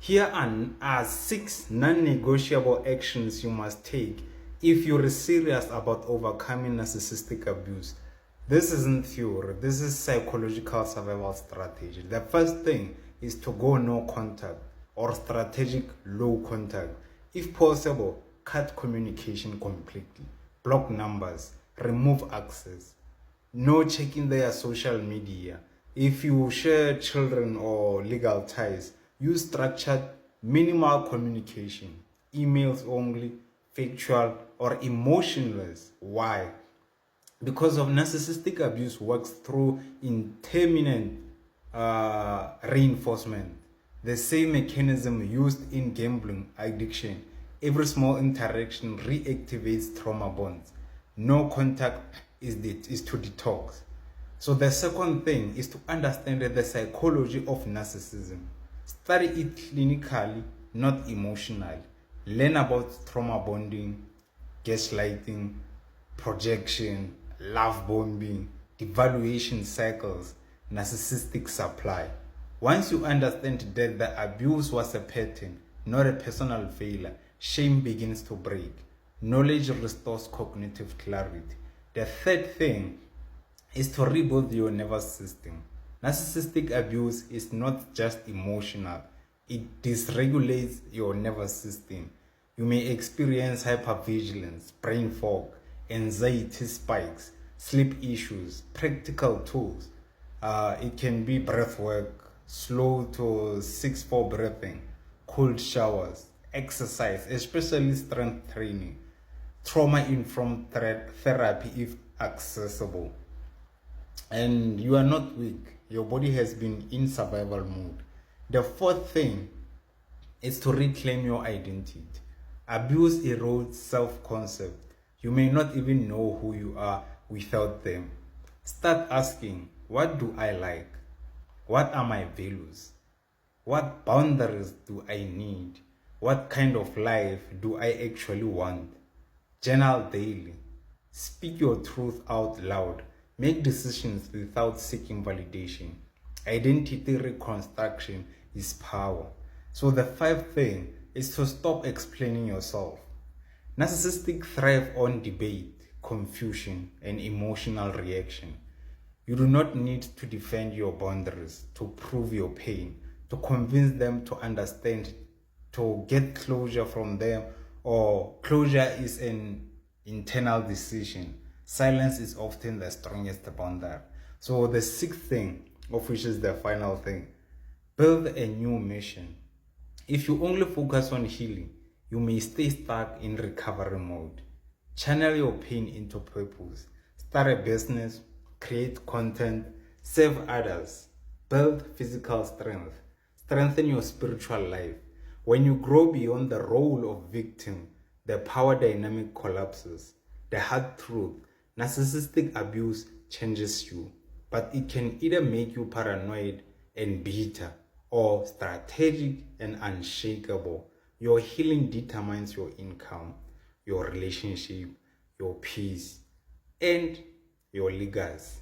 Here are 6 non-negotiable actions you must take if you're serious about overcoming narcissistic abuse. This isn't theory, this is psychological survival strategy. The first thing is to go no contact or strategic low contact. If possible, cut communication completely, block numbers, remove access, no checking their social media. If you share children or legal ties, use structured minimal communication, emails only, factual or emotionless. Why? Because of narcissistic abuse works through intermittent reinforcement, the same mechanism used in gambling addiction. Every small interaction reactivates trauma bonds. No contact is to detox. So the second thing is to understand the psychology of narcissism. Study it clinically, not emotionally. Learn about trauma bonding, gaslighting, projection, love bombing, devaluation cycles, narcissistic supply. Once you understand that the abuse was a pattern, not a personal failure, shame begins to break. Knowledge restores cognitive clarity. The third thing is to rebuild your nervous system. Narcissistic abuse is not just emotional, it dysregulates your nervous system. You may experience hypervigilance, brain fog, anxiety spikes, sleep issues. Practical tools. It can be breath work, slow to 6-4 breathing, cold showers, exercise, especially strength training, trauma-informed therapy if accessible. And you are not weak. Your body has been in survival mode. The fourth thing is to reclaim your identity. Abuse erodes self-concept. You may not even know who you are without them. Start asking, what do I like? What are my values? What boundaries do I need? What kind of life do I actually want? Journal daily. Speak your truth out loud. Make decisions without seeking validation. Identity reconstruction is power. So the fifth thing is to stop explaining yourself. Narcissists thrive on debate, confusion, and emotional reaction. You do not need to defend your boundaries, to prove your pain, to convince them to understand, to get closure from them, or closure is an internal decision. Silence is often the strongest boundary. So the sixth thing, of which is the final thing, build a new mission. If you only focus on healing, you may stay stuck in recovery mode. Channel your pain into purpose. Start a business, create content, serve others, build physical strength, strengthen your spiritual life. When you grow beyond the role of victim, the power dynamic collapses. The hard truth, narcissistic abuse changes you, but it can either make you paranoid and bitter or strategic and unshakable. Your healing determines your income, your relationship, your peace, and your legacy.